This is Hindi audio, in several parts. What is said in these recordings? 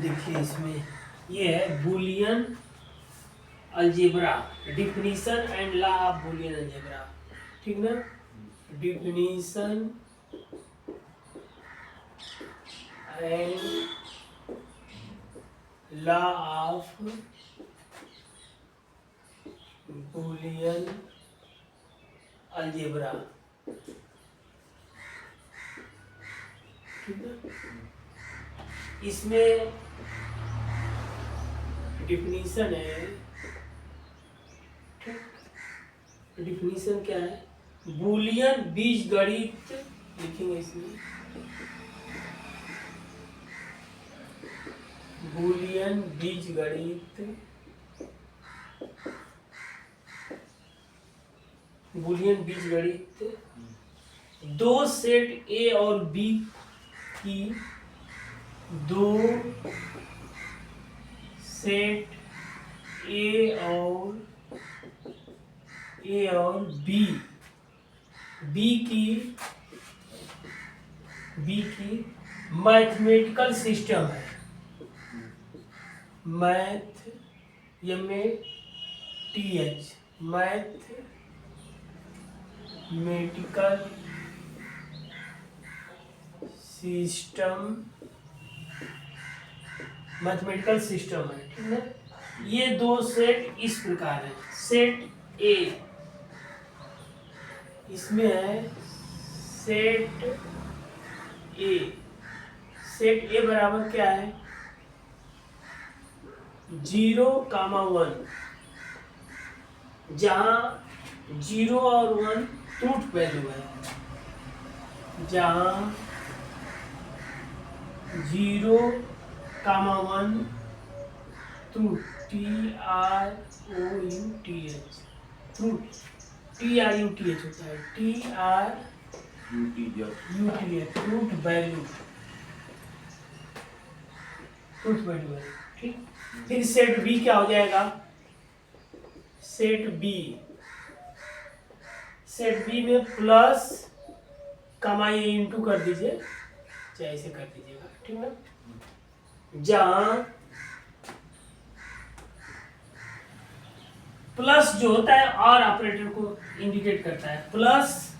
देखिए इसमें ये है Boolean algebra, definition and law of Boolean algebra, ठीक ना। Definition and law of Boolean algebra, ठीक है। इसमें डिफिनीशन है, ठीक। डिफिनीशन क्या है? बूलियन बीजगणित लिखेंगे इसमें, बूलियन बीजगणित, बूलियन बीजगणित दो सेट ए और बी की, दो सेट ए और बी की मैथमेटिकल सिस्टम है। मैथमेटिकल सिस्टम है, ठीक है। ये दो सेट इस प्रकार है। सेट ए, इसमें है सेट ए बराबर क्या है? 0,1, जहां 0 और 1 ट्रूथ वैल्यू है, जहां 0,1 ट्रूथ, TRUTH होता है, ट्रूथ वैल्यू है, ठीक। फिर सेट बी क्या हो जाएगा? सेट बी में प्लस कमाई इंटू कर दीजिए, चाहे ऐसे कर दीजिएगा, ठीक ना। जहां प्लस जो होता है और ऑपरेटर को इंडिकेट करता है, प्लस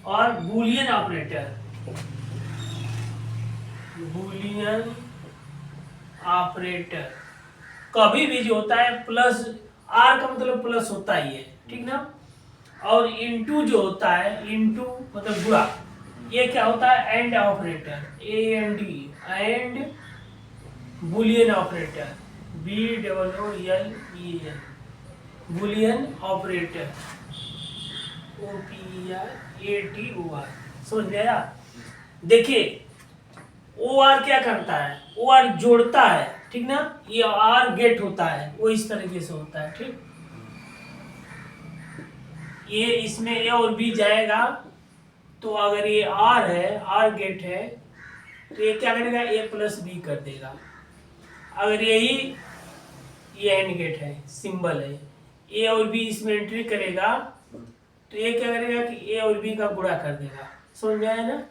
और बूलियन ऑपरेटर कभी भी जो होता है प्लस, आर का मतलब प्लस होता ही है, ठीक ना। और इंटू जो होता है, इंटू मतलब गुणा, ये क्या होता है? And operator, and Boolean operator, BOOLEN, Boolean operator, OPERATOR, समझ में आया? देखिए OR क्या करता है? OR जोड़ता है, ठीक ना। ये R गेट होता है, वो इस तरीके से होता है, ठीक। ये इसमें A और B जाएगा, तो अगर ये R है, R गेट है, तो ये क्या करेगा? A प्लस B कर देगा। अगर ये एंड गेट है, सिंबल है, A और B इसमें एंट्री करेगा, तो ये क्या करेगा कि A और B का गुणा कर देगा। समझ में आया ना?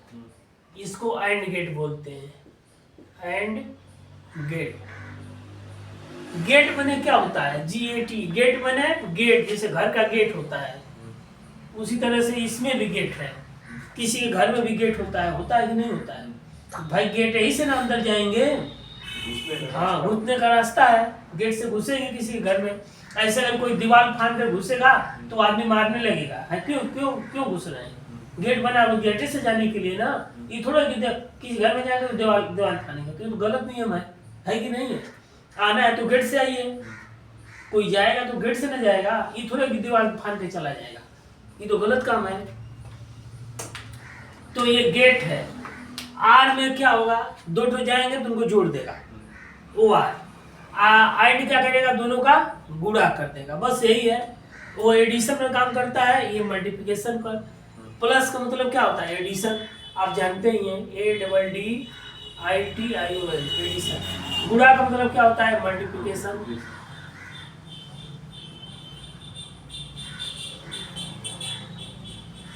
इसको एंड गेट बोलते हैं, एंड गेट बने क्या होता है? GAT, गेट बने गेट, जैसे घर का गेट होता है, उसी तरह से इसमें भी गेट है। किसी के घर में भी गेट होता है कि नहीं होता है? भाई गेट यही से ना अंदर जाएंगे, हाँ, घुसने का रास्ता है, गेट से घुसेंगे किसी के घर में। ऐसे अगर कोई दीवार फाड़ कर घुसेगा तो आदमी मारने लगेगा, है क्यों घुस रहे हैं? गेट बना वो गेट से जाने के लिए ना। ये थोड़ा कि किसी घर में जाएंगे तो दीवार फाड़ेंगे, तो गलत नियम है कि नहीं है? आना है तो गेट से आइए, कोई जाएगा तो गेट से ना जाएगा, ये थोड़ा कि दीवार फाड़ के चला जाएगा, ये तो गलत काम है। तो ये गेट है। आर में क्या होगा? दो तो जाएंगे तो उनको जोड़ देगा, OR। आइड क्या करेगा? दोनों का गुणा कर देगा, बस यही है। वो एडिशन में काम करता है, ये मल्टीप्लिकेशन पर। प्लस का मतलब क्या होता है? एडिशन, आप जानते ही हैं, ADDITION, एडिशन। गुणा का मतलब क्या होता है? मल्टीप्लिकेशन।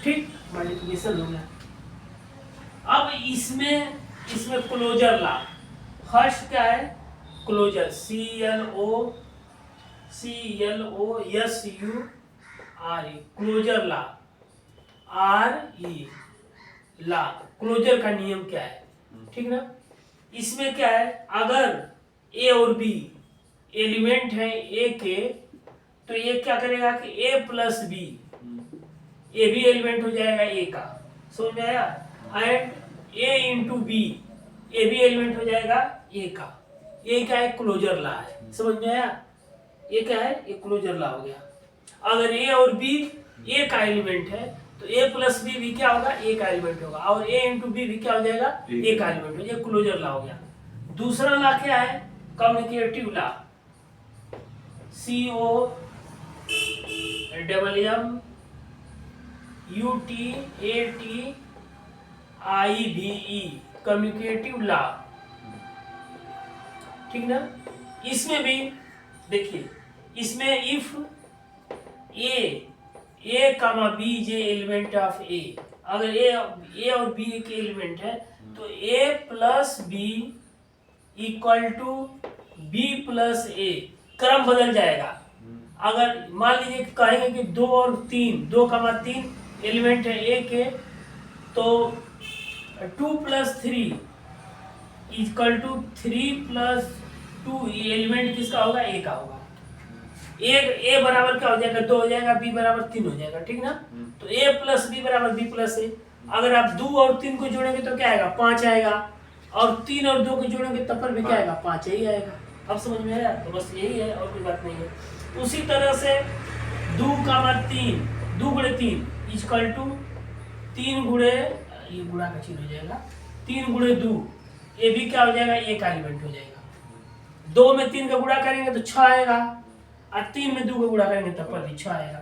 ठीक, मल्टीप्लिकेशन हो गया। अब इसमें क्लोजर ला, फर्स्ट क्या है क्लोजर, CLOSURE, क्लोजर ला, RE ला, क्लोजर का नियम क्या है, ठीक ना। इसमें क्या है, अगर ए और बी एलिमेंट है ए के, तो ये क्या करेगा कि ए प्लस बी, ए भी एलिमेंट हो जाएगा ए का, समझ में आया, एंड ए इंटू बी, ए भी एलिमेंट हो जाएगा ए का। ये क्या है, क्लोजर ला है, समझ में आया, ये क्या है, ये क्लोजर ला हो गया। अगर ए और बी ए का एलिमेंट है तो ए प्लस बी भी क्या होगा, ए का एलिमेंट होगा, और ए इंटू बी भी क्या हो जाएगा, ए का एलिमेंट हो, ये क्लोजर ला हो गया। दूसरा ला क्या है, communicative law, COMMUTATIVE, communicative law, ठीक ना। इसमें भी देखिए, इसमें इफ ए कामा बी जे एलिमेंट ऑफ ए, अगर ए और बी के एलिमेंट है तो A plus B equal to B plus A, क्रम बदल जाएगा। अगर मान लीजिए कहेंगे कि 2 और 3, 2,3 एलिमेंट है ए के, तो 2 प्लस 3 इक्वल टू 3 प्लस 2, ये एलिमेंट किसका होगा, ए का होगा। ए बराबर क्या हो जाएगा, 2 हो जाएगा, बी बराबर 3 हो जाएगा, ठीक ना। तो ए प्लस बी बराबर बी प्लस ए। अगर आप 2 और 3 को जोड़ेंगे तो क्या आएगा, 5 आएगा, और 3 और 2 को जोड़ेंगे तब पर भी क्या आएगा, 5 ही आएगा। अब समझ में आया, तो बस यही है और कोई बात नहीं है। उसी तरह से 2,3, 2 गुणे 3 इक्वल टू 3 गुणे, ये गुणा का चिन्ह हो जाएगा, 3 गुणे 2, ये भी क्या हो जाएगा, ए का एलिमेंट हो जाएगा। 2 में 3 का गुणा करेंगे तो 6 आएगा, और 3 में 2 का गुणा करेंगे तब पर भी 6 आएगा।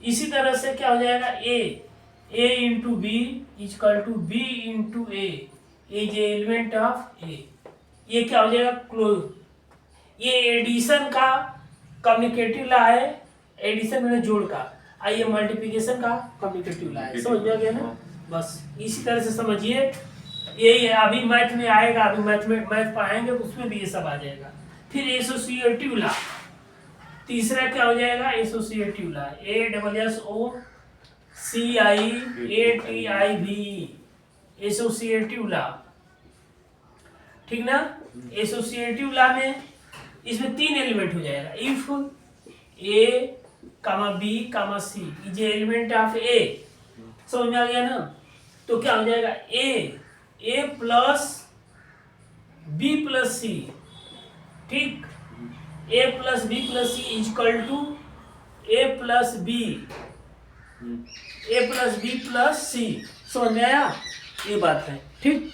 इसी तरह से क्या हो जाएगा, A into B equal to B into A is element of A, ये क्या हो जाएगा, क्लोज। ये एडिशन का कम्युनिकेटिव ला है, एडिशन मैंने जोड़ का, आइए मल्टीप्लिकेशन का कम्युनिकेटिव ला है, समझ में आ गया ना। बस इसी तरह से समझिए, यही है। अभी मैथ में आएगा, अभी मैथ पढ़ाएंगे उसमें भी ये सब आ जाएगा। फिर एसोसिएटिव ला, तीसरा क्या हो जाएगा, एसोसिएटिव ला, ASSOCIATIVE, एसोसिएटिव ला, ठीक ना। एसोसिएटिव ला में इसमें 3 एलिमेंट हो जाएगा, if A comma B comma C is element of A, समझ में आ गया ना। तो क्या हो जाएगा, A plus B plus C, ठीक, A plus B plus C equal to A plus B plus C, समझ में आया, ये बात है, ठीक।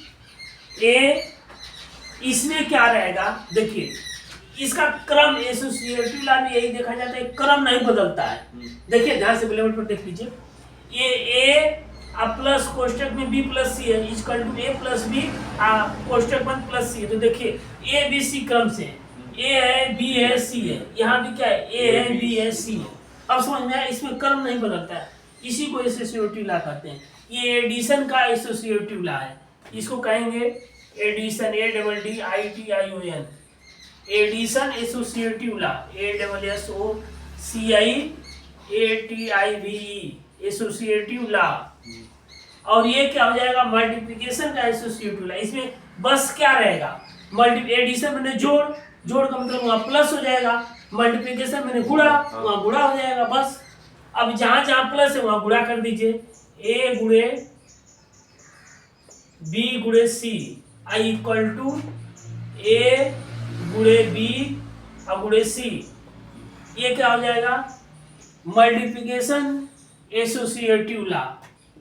इसमें क्या रहेगा, देखिए इसका क्रम, एसोसिएटिव ला में यही देखा जाता है, क्रम नहीं बदलता है। देखिए ध्यान से ब्लैकबोर्ड पर देख लीजिए, ये ए प्लस कोष्टक में बी प्लस सी है equal to A plus B कोष्टक में प्लस सी है। तो देखिए ए बी सी क्रम से, ए है, बी है, सी है, यहाँ भी क्या है, ए है, बी है, सी है। अब समझ में आया, इसमें क्रम नहीं बदलता है, इसी को एसोसिएटिव ला कहते हैं। ये एडिशन का एसोसिएटिव ला है, इसको कहेंगे एडिशन, ADDITION, एडिशन एसोसिएटिव ला, ASSOCIATIVE, एसोसिएटिव ला। और ये क्या हो जाएगा, मल्टीप्लिकेशन का एसोसिएटिव ला। इसमें बस क्या रहेगा, एडिशन मैंने जोड़ का मतलब वहां प्लस हो जाएगा, मल्टीप्लिकेशन मैंने गुणा, वहां गुणा हो जाएगा, बस। अब जहां जहां प्लस है वहां गुणा कर दीजिए, ए गुणे बी गुणे सी आई इक्वल टू ए गुणे बी और गुणे सी, ये क्या हो जाएगा, मल्टीप्लिकेशन एसोसिएटिव ला,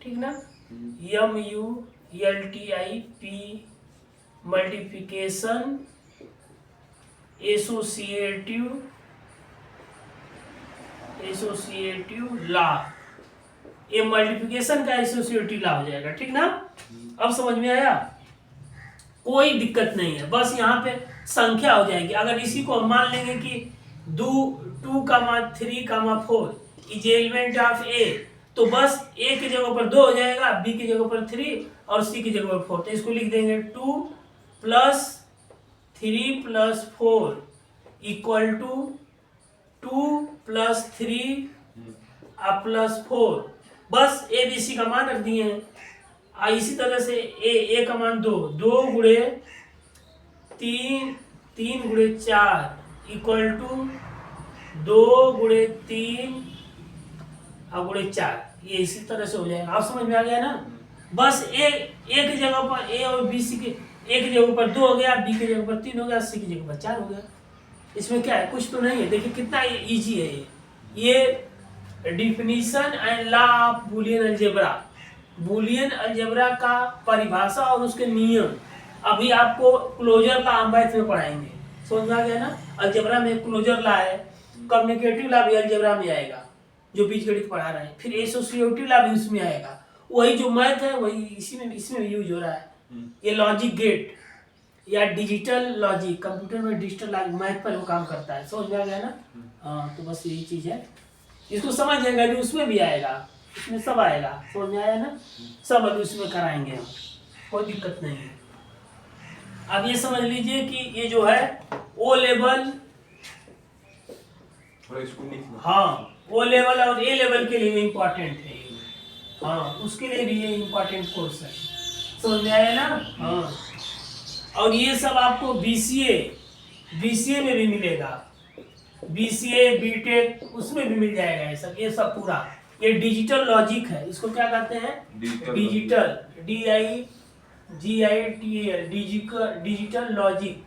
ठीक ना। MULTIP, मल्टीप्लिकेशन एसोसिएटिव ला, ये मल्टीप्लिकेशन का एसोसिएटिव ला हो जाएगा, ठीक ना। अब समझ में आया, कोई दिक्कत नहीं है, बस यहाँ पे संख्या हो जाएगी। अगर इसी को हम मान लेंगे कि 2, 3, 4 इज एलिमेंट ऑफ ए, तो बस ए की जगह पर 2 हो जाएगा, बी की जगह पर 3 और सी की जगह पर 4। तो इसको लिख देंगे 2 + 3 + 4 = 2 + 3 + 4। बस ए बी सी का मान रख दिए हैं। इसी तरह से ए का मान 2 × 3 3 × 4 = 2 × 3 × 4। ये इसी तरह से हो जाएगा। आप समझ में आ गया ना? बस ए की जगह पर ए और बी सी के ए की जगह पर 2 हो गया, बी की जगह पर 3 हो गया, सी की जगह पर 4 हो गया। इसमें क्या है, कुछ तो नहीं है। देखिए कितना इजी है ये definition and law of Boolean algebra. Boolean algebra का परिभाषा और उसके नियम अभी आपको क्लोजर लॉ हम मैथ में पढ़ाएंगे। समझ में आ गया ना? अलजेब्रा में क्लोजर लॉ है, कम्युनिकेटिव लॉ भी अलजेब्रा में आएगा जो बीजगणित पढ़ा रहे हैं, फिर एसोसिएटिव लॉ भी उसमें आएगा। वही जो मैथ है वही इसमें यूज हो रहा है। ये लॉजिक गेट या डिजिटल लॉजिक, कंप्यूटर में डिजिटल लॉजिक मैथ पर वो काम करता है। समझ में आ गया ना? हाँ, तो बस यही चीज है, इसको समझ जाएगा भी, उसमें भी आएगा, इसमें सब आएगा। समझ में आया ना? सब अभी उसमें कराएंगे हम, कोई दिक्कत नहीं है। अब ये समझ लीजिए कि ये जो है ओ लेवल, हाँ ओ लेवल और ए लेवल के लिए इम्पोर्टेंट है। हाँ, उसके लिए भी ये इम्पोर्टेंट कोर्स है। समझ में आया ना? हाँ, और ये सब आपको बीसीए में भी मिलेगा, बीसीए बीटेक उसमें भी मिल जाएगा। ये सब पूरा ये डिजिटल लॉजिक है। इसको क्या कहते हैं? Digital, DIGITAL, digital logic.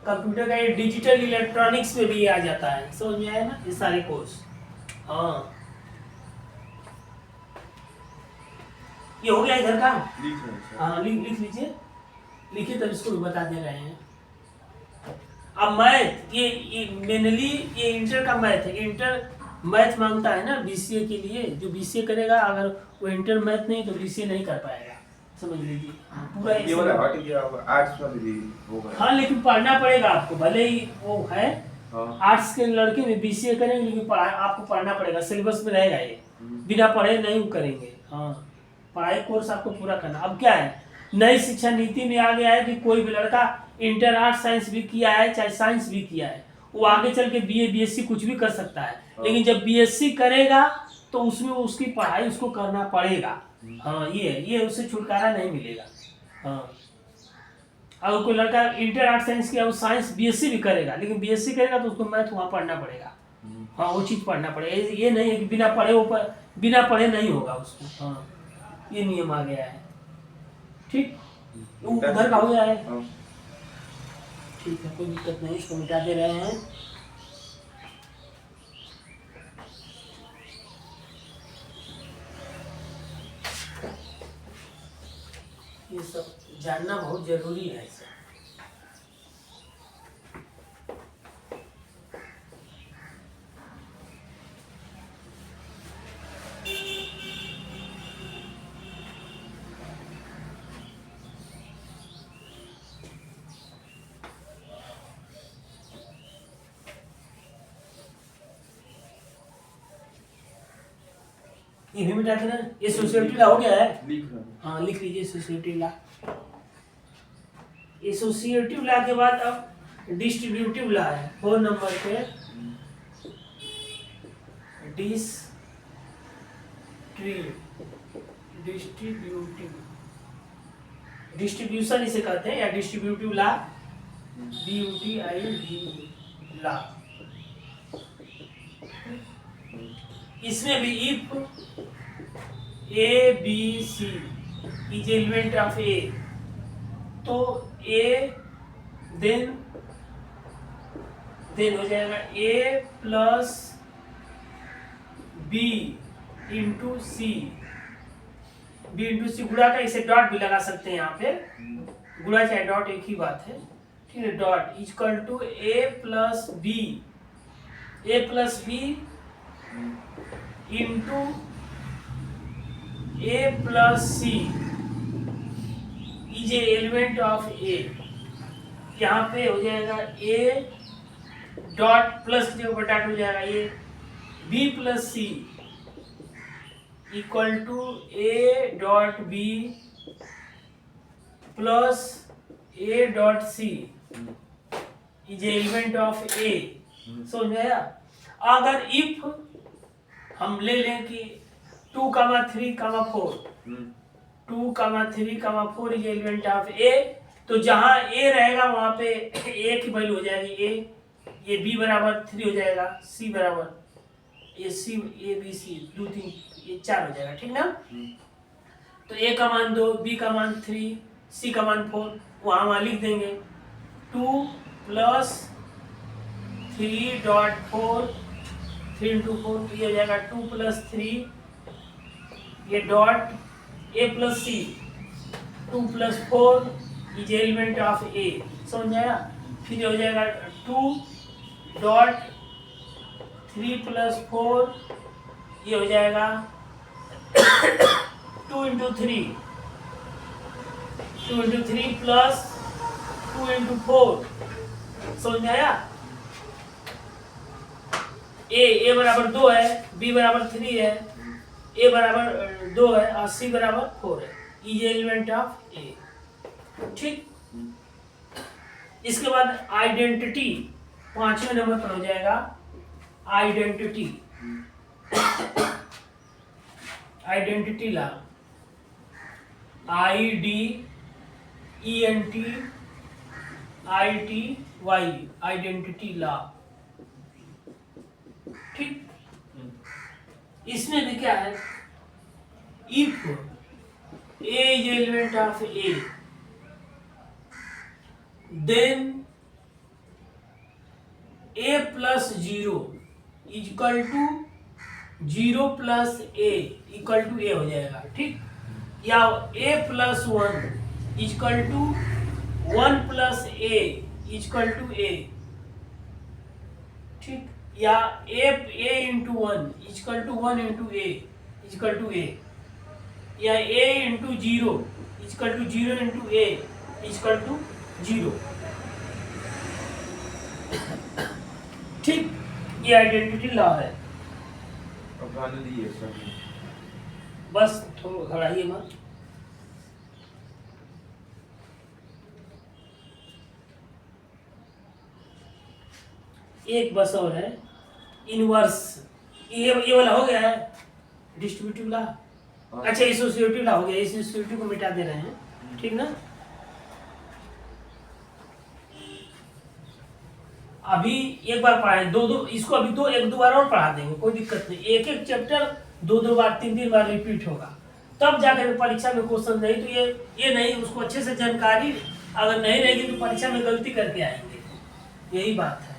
Computer का ये डिजिटल इलेक्ट्रॉनिक्स में भी आ जाता है। समझ में आया ना? ये सारे कोर्स। हाँ, ये हो गया इधर का। हाँ, लिख लीजिए, लिखिए, तब इसको भी बता दे रहे हैं। अब मैथ ये मेनली ये इंटर का मैथ है। इंटर मैथ मांगता है ना बीसीए के लिए। जो बीसीए करेगा अगर वो इंटर मैथ नहीं तो बीसीए नहीं कर पाएगा। समझ लीजिए पूरा ये वाला आर्ट्स वाले भी होगा। हाँ, लेकिन पढ़ना पड़ेगा आपको, भले ही वो है आर्ट्स के लड़के भी बीसीए करेंगे, लेकिन आपको पढ़ना पड़ेगा, सिलेबस में रहेगा ये। बिना पढ़े नहीं करेंगे। हाँ, पढ़ाई कोर्स आपको पूरा करना। अब क्या है, नई शिक्षा नीति में आ गया है कि कोई भी लड़का इंटर आर्ट साइंस भी किया है चाहे साइंस भी किया है, वो आगे चल के बीए बीएससी कुछ भी कर सकता है। लेकिन जब बीएससी करेगा तो उसमें उसकी पढ़ाई उसको करना पड़ेगा। हाँ, ये उससे छुटकारा नहीं मिलेगा। हाँ, अगर कोई लड़का इंटर आर्ट साइंस किया, वो साइंस बीएससी भी करेगा, लेकिन बीएससी करेगा तो उसको मैथ वहाँ पढ़ना पड़ेगा। हाँ, वो चीज़ पढ़ना पड़ेगा। ये नहीं है कि बिना पढ़े नहीं होगा उसको। हाँ, ये नियम आ गया है। ठीक, उधर का हो गया है। ठीक है, कोई दिक्कत नहीं, इसको मिटा दे रहे हैं। ये सब जानना बहुत जरूरी है। ये भी मिटा देना। ये सोसाइटी ला हो गया है। हाँ, लिख लीजिए सोसाइटी ला। एसोसिएटिव ला के बाद अब डिस्ट्रीब्यूटिव ला है 4 नंबर पे। डिस्ट्रीब्यूशन इसे कहते हैं, या डिस्ट्रीब्यूटिव ला, DUTIV ला। इसमें भी if ABC is element of A, तो A देन हो जाएगा A + B × C। B × C गुणा का, इसे डॉट भी लगा सकते हैं यहाँ पे, गुणा चाहे डॉट एक ही बात है। ठीक है, dot = A + B × A + C is element of A। यहाँ पे हो जाएगा A डॉट प्लस की जगह पर डॉट हो जाएगा, ये B + C equal to A dot B plus A dot C is element of A. समझ में आया? अगर इफ हम ले लें कि 2, 3, 4 2, 3, 4 इज एलिमेंट ऑफ ए, तो जहां ए रहेगा वहां पे ए की वैल्यू हो जाएगी ए, ये बी बराबर 3 हो जाएगा, सी बराबर ए सी ए बी सी 2 3 ये 4 हो जाएगा। ठीक ना? तो ए का मान 2, बी का मान 3, सी का मान 4 वहां लिख देंगे। 2 प्लस 3.4 3 इंटू 4 ये हो जाएगा 2 प्लस 3 ये dot A plus C 2 plus 4 is element of A. समझ में आया? फिर ये हो जाएगा 2 डॉट 3 प्लस 4 ये हो जाएगा 2 इंटू 3 प्लस 2 इंटू 4। समझ में आया? ए बराबर 2 है, बी बराबर 3 है, ए बराबर 2 है और सी बराबर 4 है। Is element of A. ठीक। इसके बाद आइडेंटिटी 5वें नंबर पर हो जाएगा। Identity identity law IDENTITY identity law. ठीक। इसमें भी क्या है? If A is element of A then a plus 0 equal to 0 plus A equal to A हो जाएगा। ठीक। या a plus 1 equal to 1 plus A equal to A. ठीक। या a into 1 equal to 1 into A equal to A. या a into 0 equal to 0 into A equal to 0। ठीक। ये आइडेंटिटी लॉ है। बस थोड़ा घबराइए मत। एक बस और है इनवर्स। ये वाला हो गया है डिस्ट्रीब्यूटिव लॉ। अच्छा एसोसिएटिव लॉ हो गया, इस एसोसिएटिव को मिटा दे रहे हैं। ठीक ना? अभी एक बार पढ़ाएं, दो इसको अभी एक दो बार और पढ़ा देंगे, कोई दिक्कत नहीं। एक चैप्टर 2 बार 3 बार रिपीट होगा, तब जाकर परीक्षा में क्वेश्चन नहीं तो ये नहीं, उसको अच्छे से जानकारी अगर नहीं रहेगी तो परीक्षा में गलती करके आएंगे। यही बात है।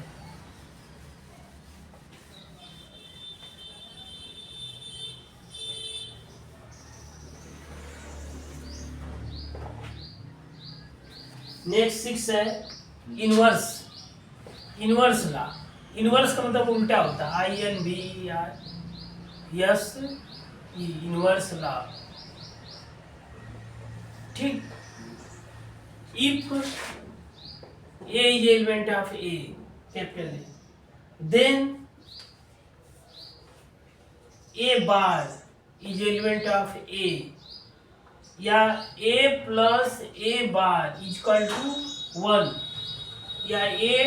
नेक्स्ट 6 है इनवर्स। Inverse law. इनवर्स का मतलब उल्टा होता है। INVERS inverse law. ठीक। If A is element of A capital A then A bar is element of A या A plus A bar equal to 1 या A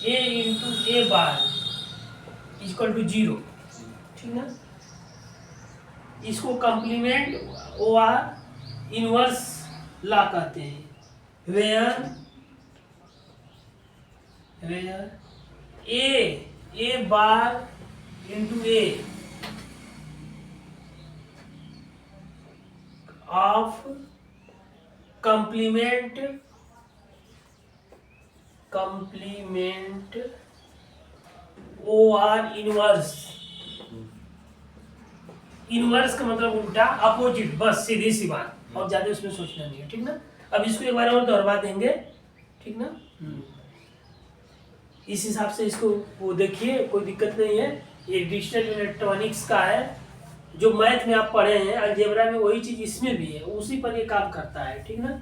into A bar equal to 0। ठीक ना? इसको कंप्लीमेंट और इनवर्स लॉ कहते हैं। Where A bar into A of complement और इनवर्स। इनवर्स का मतलब उल्टा, अपोजिट, बस सीधी सी बात, और ज्यादा उसमें सोचना नहीं है। ठीक ना? अब इसको एक बार और दोहरा देंगे। ठीक ना? इस हिसाब से इसको वो देखिए, कोई दिक्कत नहीं है। ये डिजिटल इलेक्ट्रॉनिक्स का है, जो मैथ में आप पढ़े हैं अलजेब्रा में, वही चीज इसमें भी है, उसी पर ये काम करता है। ठीक ना?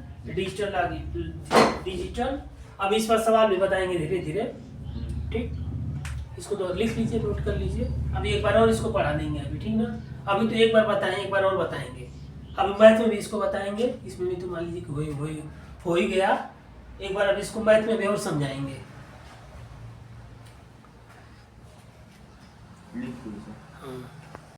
डिजिटल। अब इस पर सवाल भी बताएंगे धीरे धीरे। ठीक। इसको तो लिख लीजिए, नोट कर लीजिए। अभी एक बार और इसको पढ़ा देंगे अभी, ठीक ना। अभी तो एक बार बताएं, एक बार और बताएंगे। अभी मैथ में भी इसको बताएंगे, इसमें भी तो मान लीजिए कि हो ही गया। एक बार अब इसको मैथ में भी और समझाएंगे। हाँ